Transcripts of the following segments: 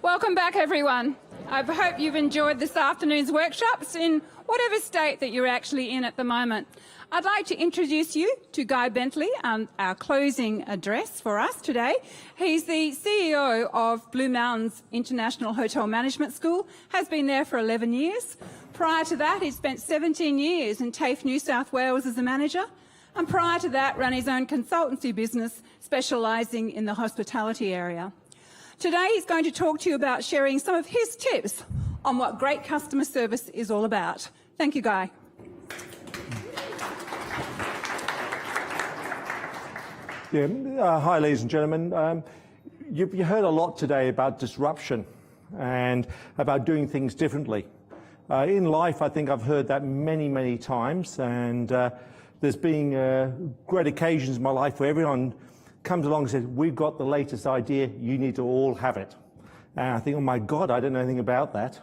Welcome back, everyone. I hope you've enjoyed this afternoon's workshops in whatever state that you're actually in at the moment. I'd like to introduce you to Guy Bentley, our closing address for us today. He's the CEO of Blue Mountains International Hotel Management School, has been there for 11 years. Prior to that, he spent 17 years in TAFE, New South Wales as a manager, and prior to that, ran his own consultancy business specialising in the hospitality area. Today he's going to talk to you about sharing some of his tips on what great customer service is all about. Thank you, Guy. Hi, ladies and gentlemen. You heard a lot today about disruption and about doing things differently. In life, I think I've heard that many, many times, and there's been great occasions in my life where everyone comes along and says, we've got the latest idea, you need to all have it. And I think, oh my God, I don't know anything about that.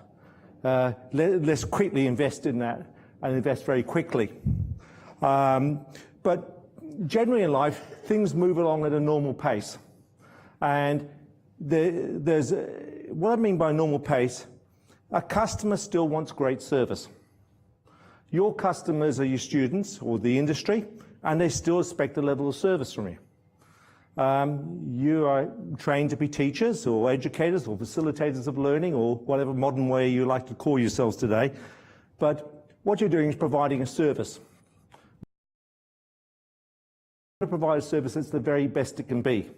Let's quickly invest in that and invest very quickly. But generally in life, things move along at a normal pace. And there's what I mean by normal pace, a customer still wants great service. Your customers are your students or the industry, and they still expect a level of service from you. You are trained to be teachers or educators or facilitators of learning or whatever modern way you like to call yourselves today. But what you're doing is providing a service. To provide a service that's the very best it can be.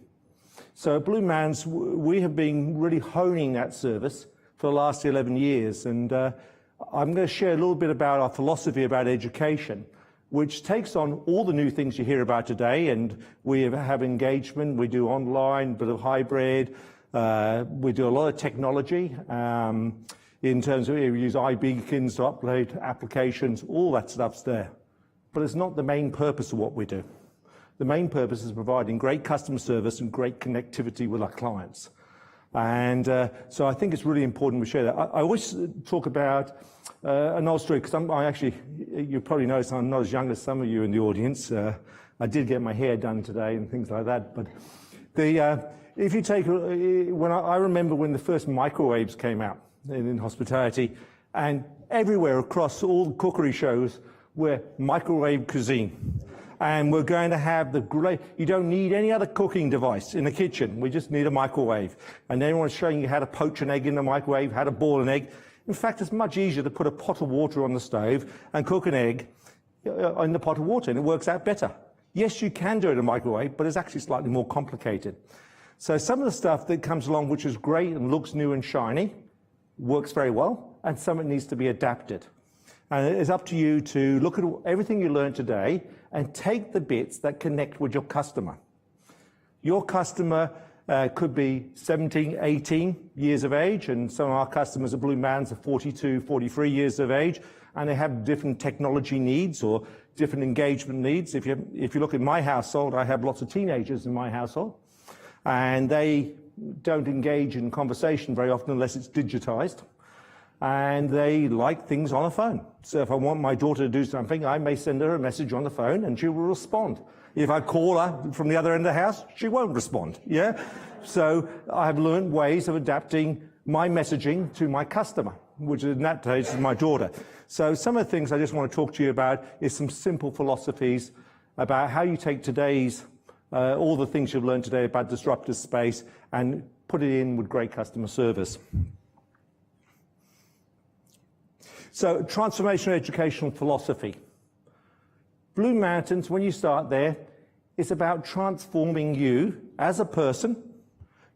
So at Blue Mountains, we have been really honing that service for the last 11 years. And I'm going to share a little bit about our philosophy about education, which takes on all the new things you hear about today. And we have engagement, we do online, bit of hybrid, we do a lot of technology in terms of we use iBeacons to upload applications, all that stuff's there. But it's not the main purpose of what we do. The main purpose is providing great customer service and great connectivity with our clients. And so I think it's really important we share that. I always talk about an old story, because I actually, you probably noticed I'm not as young as some of you in the audience. I did get my hair done today and things like that. But if you take, I remember when the first microwaves came out in hospitality, and everywhere across all the cookery shows were microwave cuisine. And we're going to have the great, you don't need any other cooking device in the kitchen. We just need a microwave. And everyone's showing you how to poach an egg in the microwave, how to boil an egg. In fact, it's much easier to put a pot of water on the stove and cook an egg in the pot of water, and it works out better. Yes, you can do it in a microwave, but it's actually slightly more complicated. So some of the stuff that comes along, which is great and looks new and shiny, works very well, and some of it needs to be adapted. And it's up to you to look at everything you learned today and take the bits that connect with your customer. Your customer could be 17, 18 years of age, and some of our customers at Blue Mountains are 42, 43 years of age, and they have different technology needs or different engagement needs. If you look at my household, I have lots of teenagers in my household, and they don't engage in conversation very often unless it's digitized. And they like things on a phone. So if I want my daughter to do something, I may send her a message on the phone and she will respond. If I call her from the other end of the house, she won't respond, yeah? So I've learned ways of adapting my messaging to my customer, which in that case is my daughter. So some of the things I just want to talk to you about is some simple philosophies about how you take today's, all the things you've learned today about disruptive space and put it in with great customer service. So, transformational educational philosophy. Blue Mountains, when you start there, it's about transforming you as a person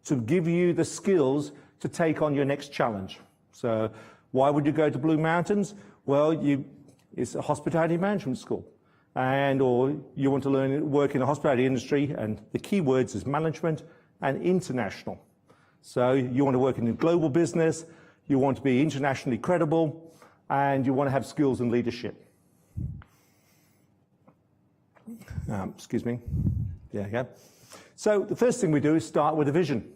to give you the skills to take on your next challenge. So, why would you go to Blue Mountains? Well, it's a hospitality management school. Or you want to work in the hospitality industry, and the key words is management and international. So, you want to work in a global business, you want to be internationally credible, and you want to have skills in leadership. Excuse me. There you go. So the first thing we do is start with a vision.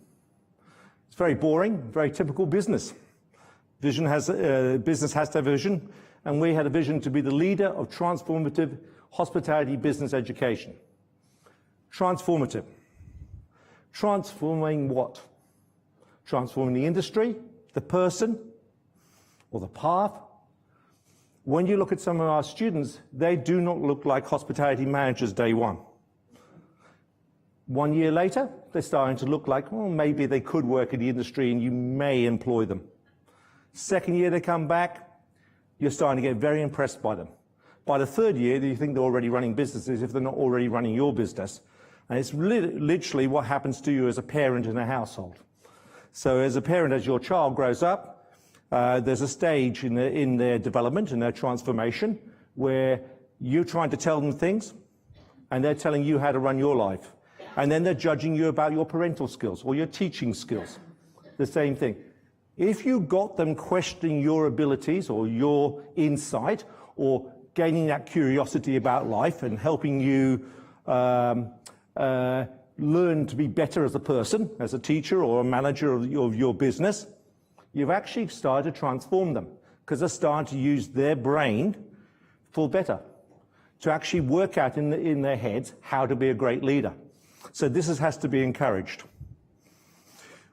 It's very boring, very typical business. Business has to have a vision, and we had a vision to be the leader of transformative hospitality business education. Transformative. Transforming what? Transforming the industry, the person, or the path. When you look at some of our students, they do not look like hospitality managers day one. 1 year later, they're starting to look like, well, maybe they could work in the industry and you may employ them. Second year they come back, you're starting to get very impressed by them. By the third year, you think they're already running businesses if they're not already running your business. And it's literally what happens to you as a parent in a household. So as a parent, as your child grows up, there's a stage in their development, in their transformation, where you're trying to tell them things, and they're telling you how to run your life. And then they're judging you about your parental skills or your teaching skills. The same thing. If you got them questioning your abilities or your insight or gaining that curiosity about life and helping you learn to be better as a person, as a teacher or a manager of your business, you've actually started to transform them because they're starting to use their brain for better, to actually work out in their heads how to be a great leader. So this has to be encouraged.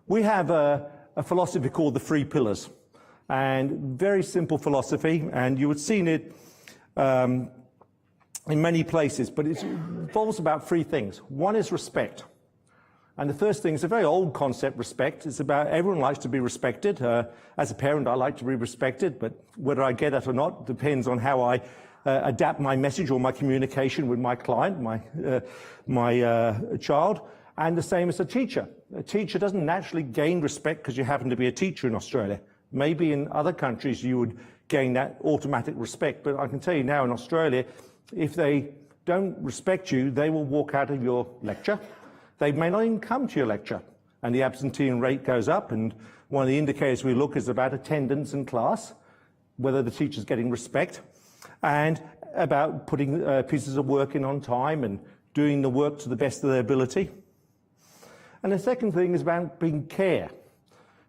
We have a philosophy called the 3 pillars, and very simple philosophy, and you would have seen it in many places, but it involves about 3 things. One is respect. And the first thing is a very old concept, respect. It's about everyone likes to be respected. As a parent, I like to be respected, but whether I get it or not depends on how I adapt my message or my communication with my client, my child. And the same as a teacher. A teacher doesn't naturally gain respect because you happen to be a teacher in Australia. Maybe in other countries you would gain that automatic respect, but I can tell you now in Australia, if they don't respect you, they will walk out of your lecture. They may not even come to your lecture, and the absenteeism rate goes up, and one of the indicators we look is about attendance in class, whether the teacher's getting respect, and about putting pieces of work in on time and doing the work to the best of their ability. And the second thing is about being care.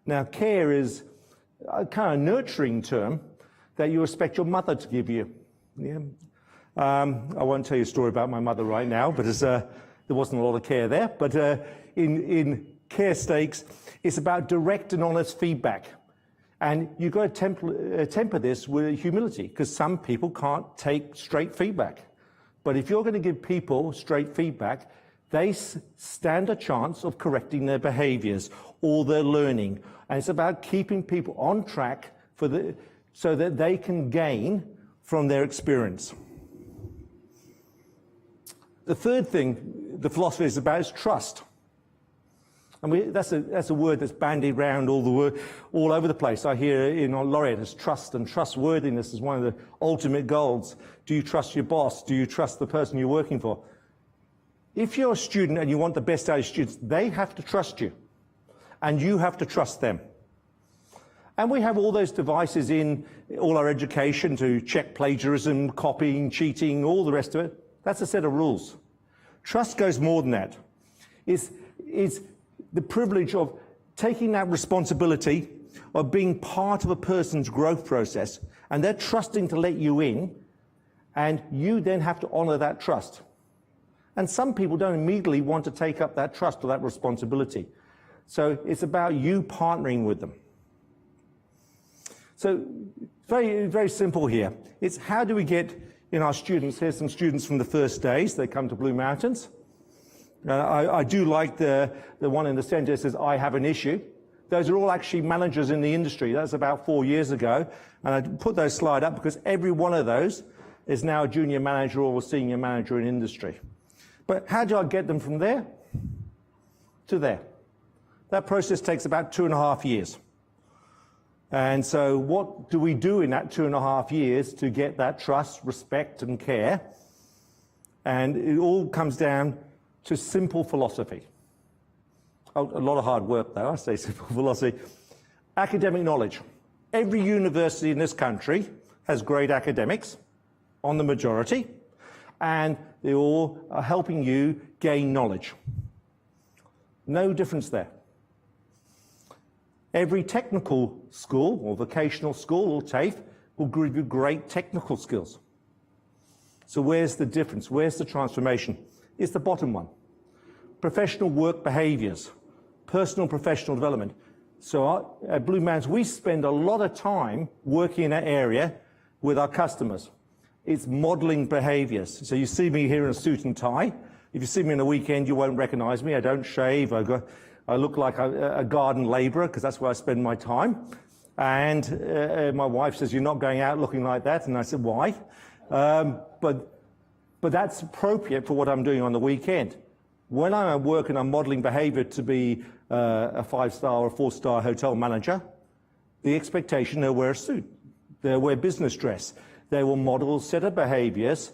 Now, care is a kind of nurturing term that you expect your mother to give you. Yeah. I won't tell you a story about my mother right now, but there wasn't a lot of care there. But in care stakes, it's about direct and honest feedback. And you've got to temper this with humility, because some people can't take straight feedback. But if you're going to give people straight feedback, they stand a chance of correcting their behaviors or their learning. And it's about keeping people on track so that they can gain from their experience. The third thing the philosophy is about is trust. And that's a word that's bandied around all over the place. I hear in Laureate as trust, and trustworthiness is one of the ultimate goals. Do you trust your boss? Do you trust the person you're working for? If you're a student and you want the best out of students, they have to trust you, and you have to trust them. And we have all those devices in all our education to check plagiarism, copying, cheating, all the rest of it. That's a set of rules. Trust goes more than that. It's the privilege of taking that responsibility of being part of a person's growth process, and they're trusting to let you in, and you then have to honor that trust. And some people don't immediately want to take up that trust or that responsibility. So it's about you partnering with them. So very, very simple here. It's how do we get in our students, here's some students from the first days, they come to Blue Mountains. I do like the one in the center that says, I have an issue. Those are all actually managers in the industry. That was about 4 years ago. And I put those slide up because every one of those is now a junior manager or a senior manager in industry. But how do I get them from there to there? That process takes about 2.5 years. And so what do we do in that 2.5 years to get that trust, respect, and care? And it all comes down to simple philosophy. A lot of hard work, though, I say simple philosophy. Academic knowledge. Every university in this country has great academics, on the majority, and they all are helping you gain knowledge. No difference there. Every technical school or vocational school or TAFE will give you great technical skills. So where's the difference? Where's the transformation? It's the bottom one. Professional work behaviours, personal professional development. So at Blue Mountains, we spend a lot of time working in that area with our customers. It's modelling behaviours. So you see me here in a suit and tie. If you see me on the weekend, you won't recognise me. I don't shave. I look like a garden labourer because that's where I spend my time. And my wife says, you're not going out looking like that. And I said, why? But that's appropriate for what I'm doing on the weekend. When I'm at work and I'm modelling behaviour to be a 5-star or a 4-star hotel manager, the expectation they'll wear a suit. They'll wear business dress. They will model a set of behaviours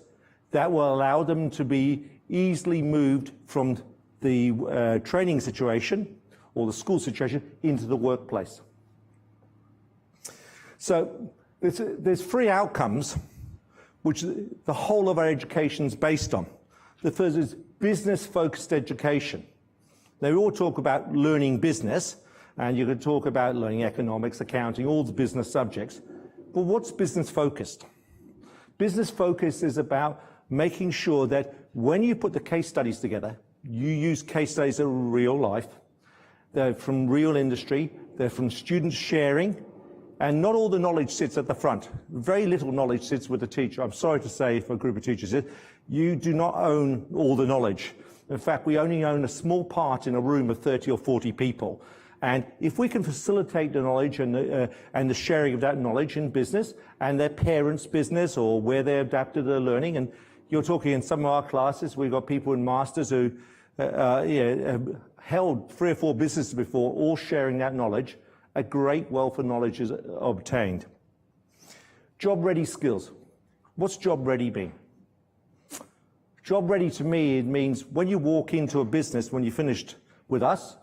that will allow them to be easily moved from the training situation or the school situation into the workplace. So there's 3 outcomes which the whole of our education is based on. The first is business-focused education. Now, we all talk about learning business, and you can talk about learning economics, accounting, all the business subjects. But what's business-focused? Business-focused is about making sure that when you put the case studies together, you use case studies that are real life. They're from real industry. They're from students sharing. And not all the knowledge sits at the front. Very little knowledge sits with the teacher. I'm sorry to say for a group of teachers, you do not own all the knowledge. In fact, we only own a small part in a room of 30 or 40 people. And if we can facilitate the knowledge and the sharing of that knowledge in business and their parents' business or where they adapted their learning, and you're talking in some of our classes, we've got people in masters who have held 3 or 4 businesses before, all sharing that knowledge. A great wealth of knowledge is obtained. Job-ready skills. What's job-ready mean? Job-ready to me, it means when you walk into a business, when you finished with us,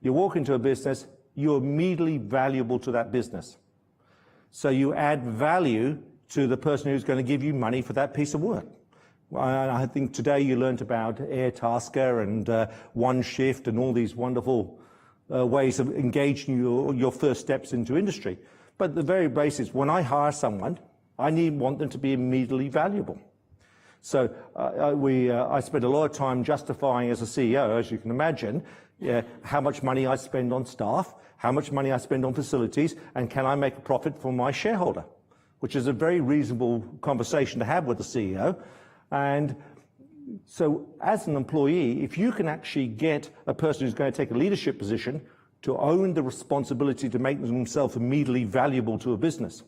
you walk into a business, you're immediately valuable to that business. So you add value to the person who's going to give you money for that piece of work. I think today you learned about Airtasker and OneShift and all these wonderful ways of engaging your first steps into industry. But the very basis, when I hire someone, I want them to be immediately valuable. So I spend a lot of time justifying as a CEO, as you can imagine, how much money I spend on staff, how much money I spend on facilities, and can I make a profit for my shareholder, which is a very reasonable conversation to have with the CEO. And so as an employee, if you can actually get a person who's going to take a leadership position to own the responsibility to make themselves immediately valuable to a business.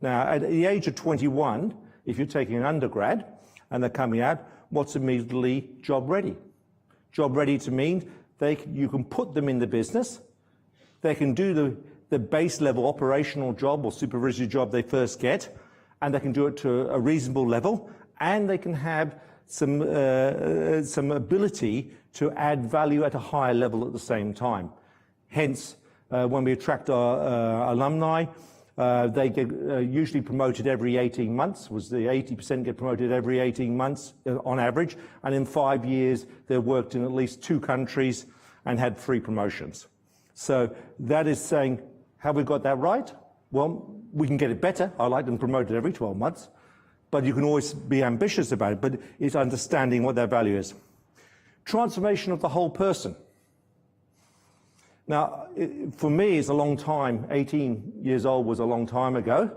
Now, at the age of 21, if you're taking an undergrad and they're coming out, what's immediately job ready? Job ready to mean you can put them in the business, they can do the base level operational job or supervisory job they first get, and they can do it to a reasonable level, and they can have some ability to add value at a higher level at the same time. Hence, when we attract our alumni, they get usually promoted every 18 months, was the 80% get promoted every 18 months on average, and in 5 years they've worked in at least 2 countries and had 3 promotions. So that is saying, have we got that right? Well, we can get it better. I like them promoted every 12 months, but you can always be ambitious about it, but it's understanding what their value is. Transformation of the whole person. Now, for me, it's a long time. 18 years old was a long time ago,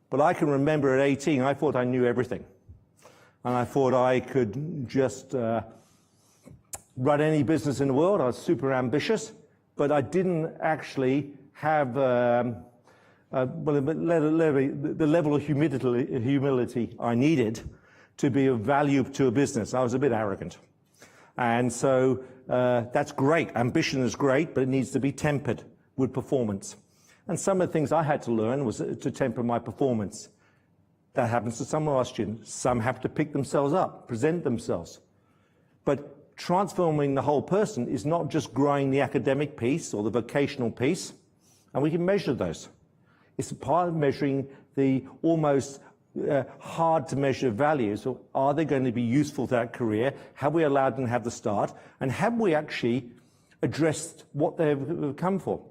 but I can remember at 18, I thought I knew everything. And I thought I could just run any business in the world. I was super ambitious, but I didn't actually have the level of humility I needed to be of value to a business. I was a bit arrogant. And so that's great. Ambition is great, but it needs to be tempered with performance. And some of the things I had to learn was to temper my performance. That happens to some of our students. Some have to pick themselves up, present themselves. But transforming the whole person is not just growing the academic piece or the vocational piece, and we can measure those. It's a part of measuring the almost hard to measure values. So are they going to be useful to that career? Have we allowed them to have the start? And have we actually addressed what they've come for?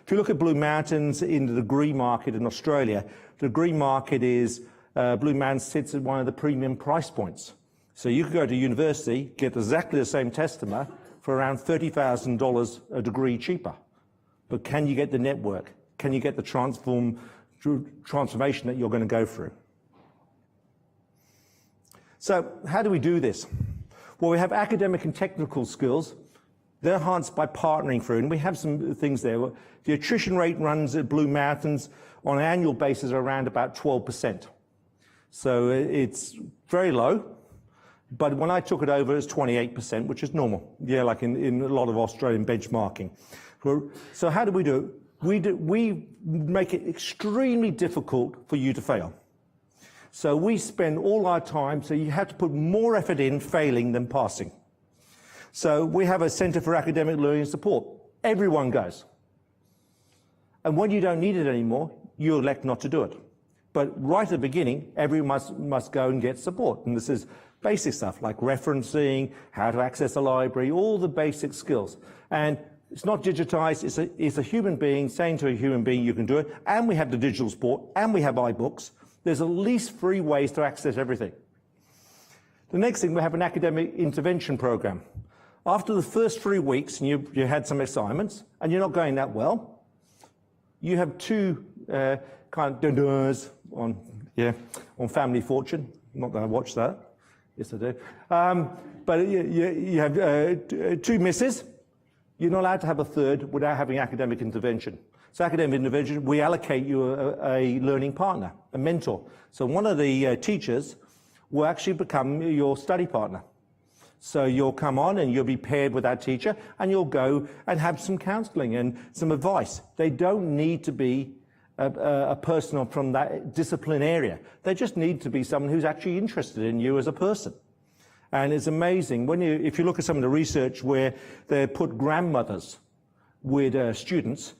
If you look at Blue Mountains in the degree market in Australia, the degree market is, Blue Mountains sits at one of the premium price points. So you could go to university, get exactly the same testament for around $30,000 a degree cheaper. But can you get the network? Can you get the transformation that you're going to go through? So how do we do this? Well, we have academic and technical skills. They're enhanced by partnering through, and we have some things there. The attrition rate runs at Blue Mountains on an annual basis around about 12%. So it's very low, but when I took it over, it's 28%, which is normal. Yeah, like in a lot of Australian benchmarking. So how do we do it? We make it extremely difficult for you to fail. So we spend all our time, so you have to put more effort in failing than passing. So we have a Centre for Academic Learning and Support. Everyone goes. And when you don't need it anymore, you elect not to do it. But right at the beginning, everyone must go and get support. And this is basic stuff like referencing, how to access a library, all the basic skills. And it's not digitized, it's a human being saying to a human being you can do it. And we have the digital support, and we have iBooks. There's at least 3 ways to access everything. The next thing, we have an academic intervention program. After the first 3 weeks, and you had some assignments, and you're not going that well, you have 2 kind of dinners on Family Fortune. I'm not going to watch that. Yes, I do. But you have 2 misses. You're not allowed to have a third without having academic intervention. So academic intervention, we allocate you a learning partner, a mentor. So one of the teachers will actually become your study partner. So you'll come on and you'll be paired with that teacher, and you'll go and have some counseling and some advice. They don't need to be a person from that discipline area. They just need to be someone who's actually interested in you as a person. And it's amazing, if you look at some of the research where they put grandmothers with students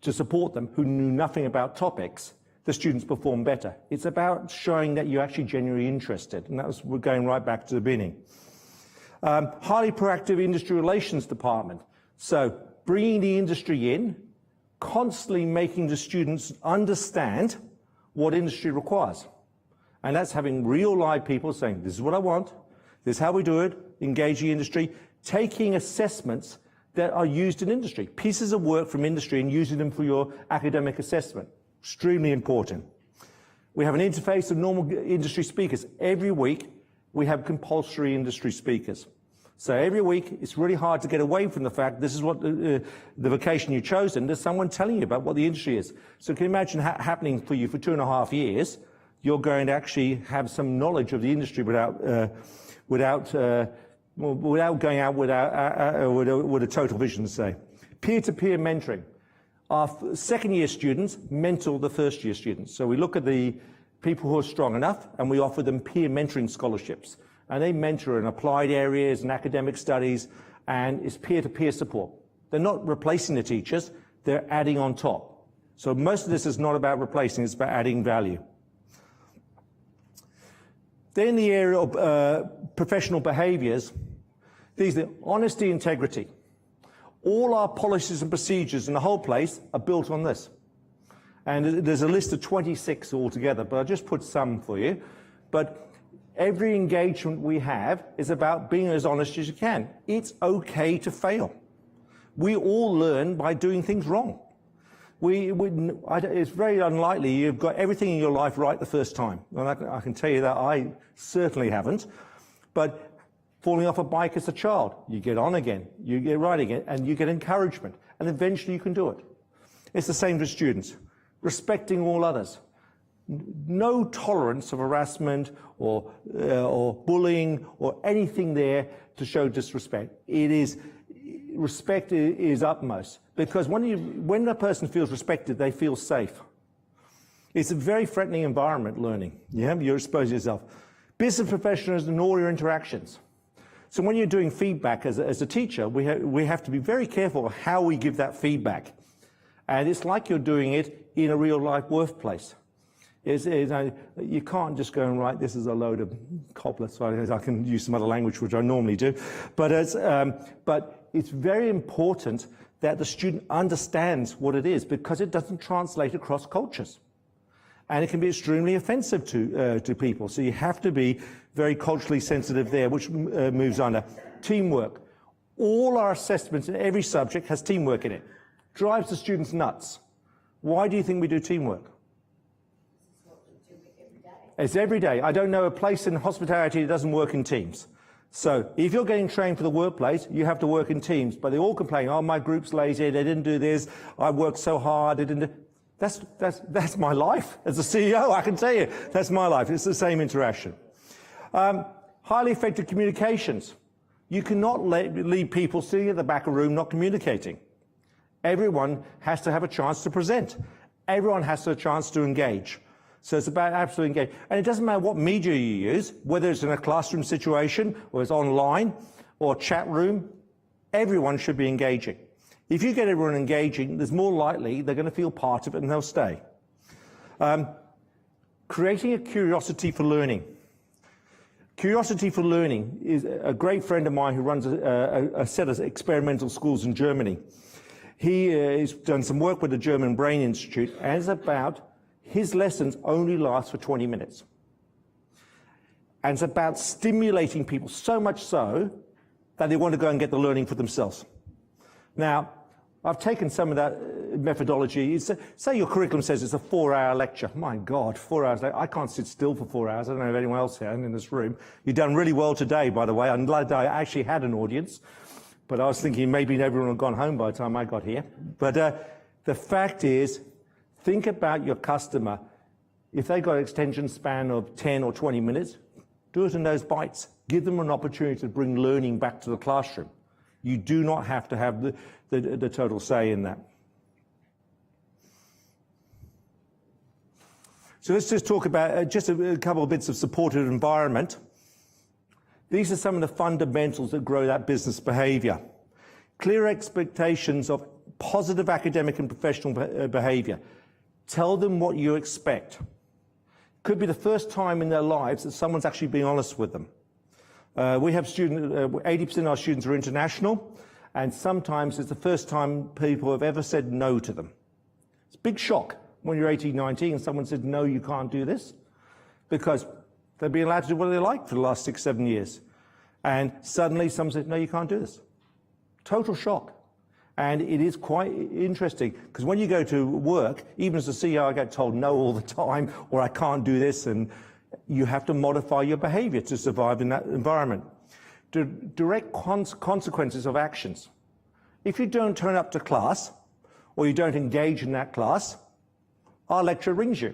to support them who knew nothing about topics, the students perform better. It's about showing that you're actually genuinely interested, and we're going right back to the beginning. Highly proactive industry relations department. So bringing the industry in, constantly making the students understand what industry requires. And that's having real live people saying, this is what I want, this is how we do it, engage the industry, taking assessments that are used in industry, pieces of work from industry and using them for your academic assessment. Extremely important. We have an interface of normal industry speakers. Every week, we have compulsory industry speakers. So every week, it's really hard to get away from the fact this is what the vocation you've chosen. There's someone telling you about what the industry is. So can you imagine happening for you for 2.5 years? You're going to actually have some knowledge of the industry without going out with a total vision, to say. Peer-to-peer mentoring. Our second-year students mentor the first-year students. So we look at the people who are strong enough, and we offer them peer mentoring scholarships. And they mentor in applied areas and academic studies, and it's peer-to-peer support. They're not replacing the teachers, they're adding on top. So most of this is not about replacing, it's about adding value. Then in the area of professional behaviours, these are honesty, integrity. All our policies and procedures in the whole place are built on this. And there's a list of 26 altogether, but I just put some for you. But every engagement we have is about being as honest as you can. It's okay to fail. We all learn by doing things wrong. It's very unlikely you've got everything in your life right the first time. And I can tell you that I certainly haven't. But falling off a bike as a child, you get on again, you get right again, and you get encouragement. And eventually you can do it. It's the same for students. Respecting all others. No tolerance of harassment or bullying or anything there to show disrespect. Respect is utmost, because when a person feels respected, they feel safe. It's a very threatening environment, learning. You're exposed yourself. Business professionals and all your interactions. So when you're doing feedback as a teacher, we have to be very careful of how we give that feedback. And it's like you're doing it in a real life workplace. You can't just go and write, this is a load of cobbler. Sorry, I can use some other language, which I normally do. But it's very important that the student understands what it is, because it doesn't translate across cultures. And it can be extremely offensive to people. So you have to be very culturally sensitive there, which moves on to teamwork. All our assessments in every subject has teamwork in it. Drives the students nuts. Why do you think we do teamwork? It's every day. I don't know a place in hospitality that doesn't work in teams. So if you're getting trained for the workplace, you have to work in teams. But they all complain, oh, my group's lazy, they didn't do this, I worked so hard, they didn't do... That's my life. As a CEO, I can tell you, that's my life. It's the same interaction. Highly effective communications. You cannot leave people sitting at the back of the room not communicating. Everyone has to have a chance to present. Everyone has a chance to engage. So it's about absolutely engaging. And it doesn't matter what media you use, whether it's in a classroom situation, or it's online, or chat room, everyone should be engaging. If you get everyone engaging, there's more likely they're going to feel part of it and they'll stay. Creating a curiosity for learning. Curiosity for learning is a great friend of mine who runs a set of experimental schools in Germany. He has done some work with the German Brain Institute, and it's about his lessons only last for 20 minutes. And it's about stimulating people so much so that they want to go and get the learning for themselves. Now, I've taken some of that methodology. Say your curriculum says it's a 4-hour lecture. My God, 4 hours. I can't sit still for 4 hours. I don't know if anyone else can in this room. You've done really well today, by the way. I'm glad I actually had an audience. But I was thinking maybe everyone had gone home by the time I got here. But the fact is, think about your customer. If they've got an extension span of 10 or 20 minutes, do it in those bites. Give them an opportunity to bring learning back to the classroom. You do not have to have the total say in that. So let's just talk about just a couple of bits of supportive environment. These are some of the fundamentals that grow that business behavior. Clear expectations of positive academic and professional behavior. Tell them what you expect. Could be the first time in their lives that someone's actually being honest with them. We have 80% of our students are international, and sometimes it's the first time people have ever said no to them. It's a big shock when you're 18, 19 and someone said, no, you can't do this, because they've been allowed to do what they like for the last 6, 7 years. And suddenly someone said, no, you can't do this. Total shock. And it is quite interesting, because when you go to work, even as a CEO, I get told no all the time, or I can't do this, and you have to modify your behavior to survive in that environment. Direct consequences of actions. If you don't turn up to class, or you don't engage in that class, our lecturer rings you.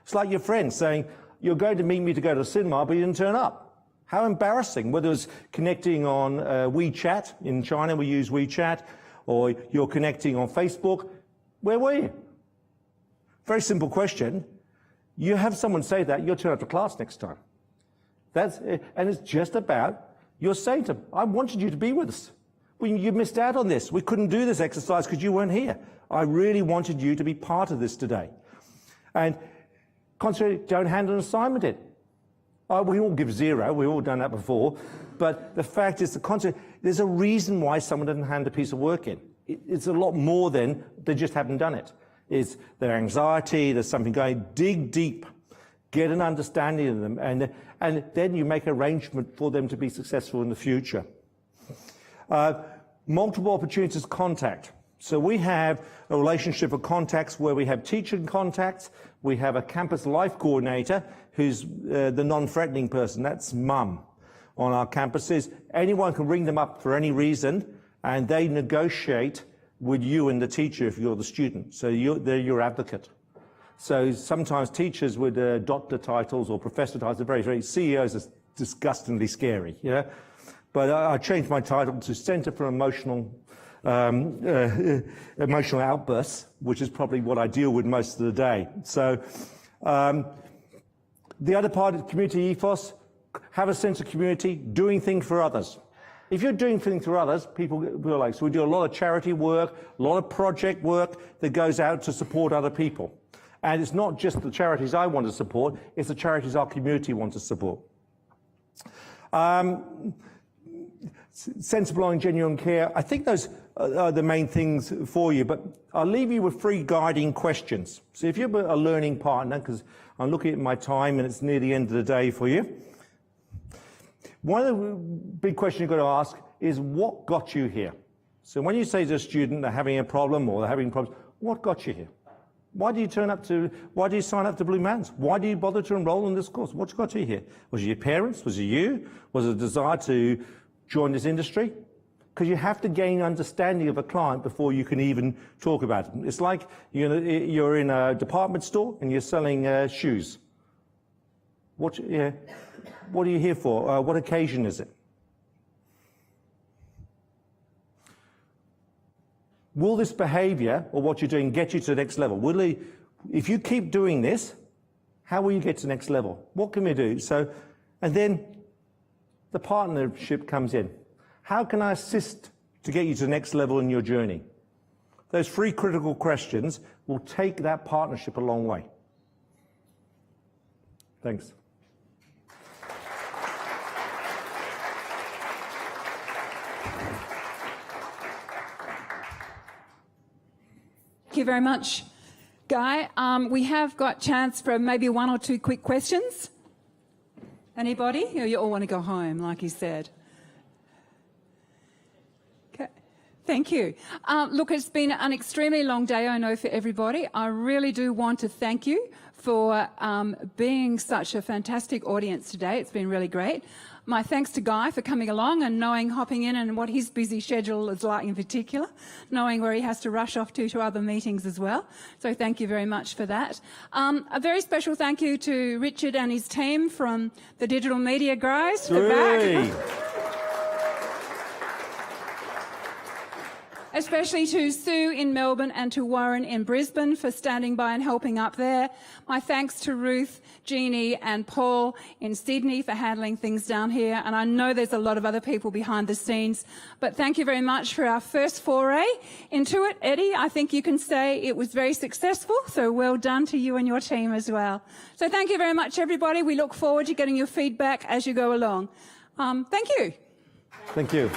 It's like your friend saying, you're going to meet me to go to the cinema, but you didn't turn up. How embarrassing, whether it's connecting on WeChat, in China we use WeChat, or you're connecting on Facebook, where were you? Very simple question. You have someone say that, you'll turn up to class next time. And it's just about, you're saying to them, I wanted you to be with us. Well, you missed out on this. We couldn't do this exercise because you weren't here. I really wanted you to be part of this today. And concentrate, don't hand an assignment in. We all give 0, we've all done that before, but the fact is, there's a reason why someone doesn't hand a piece of work in. It's a lot more than they just haven't done it. It's their anxiety, there's something going, dig deep, get an understanding of them, and then you make arrangement for them to be successful in the future. Multiple opportunities of contact. So we have a relationship of contacts where we have teacher contacts, we have a campus life coordinator who's the non-threatening person, that's mum on our campuses. Anyone can ring them up for any reason and they negotiate with you and the teacher if you're the student. So they're your advocate. So sometimes teachers with doctor titles or professor titles are very, very, CEOs are disgustingly scary, you know? But I changed my title to Center for Emotional Outbursts, which is probably what I deal with most of the day. So the other part of community ethos, have a sense of community, doing things for others. If you're doing things for others, people are like, so we do a lot of charity work, a lot of project work that goes out to support other people. And it's not just the charities I want to support, it's the charities our community wants to support. sensible and genuine care. I think those are the main things for you, but I'll leave you with 3 guiding questions. So if you're a learning partner, because I'm looking at my time and it's near the end of the day for you, one of the big questions you've got to ask is what got you here? So when you say to a student they're having a problem or they're having problems, what got you here? Why do you sign up to Blue Mountains? Why do you bother to enroll in this course? What's got you here? Was it your parents? Was it you? Was it a desire to join this industry? Because you have to gain understanding of a client before you can even talk about it. It's like you're in a department store and you're selling shoes. What are you here for? What occasion is it? Will this behavior or what you're doing get you to the next level? If you keep doing this, how will you get to the next level? What can we do? And then the partnership comes in. How can I assist to get you to the next level in your journey? Those 3 critical questions will take that partnership a long way. Thanks. Thank you very much, Guy. We have got chance for maybe 1 or 2 quick questions. Anybody? Or you all want to go home, like he said? Okay. Thank you. Look, it's been an extremely long day, I know, for everybody. I really do want to thank you for being such a fantastic audience today. It's been really great. My thanks to Guy for coming along and hopping in and what his busy schedule is like in particular, knowing where he has to rush off to other meetings as well. So thank you very much for that. A very special thank you to Richard and his team from the digital media guys for back. Especially to Sue in Melbourne and to Warren in Brisbane for standing by and helping up there. My thanks to Ruth, Jeannie and Paul in Sydney for handling things down here. And I know there's a lot of other people behind the scenes. But thank you very much for our first foray into it. Eddie, I think you can say it was very successful. So well done to you and your team as well. So thank you very much, everybody. We look forward to getting your feedback as you go along. Thank you. Thank you.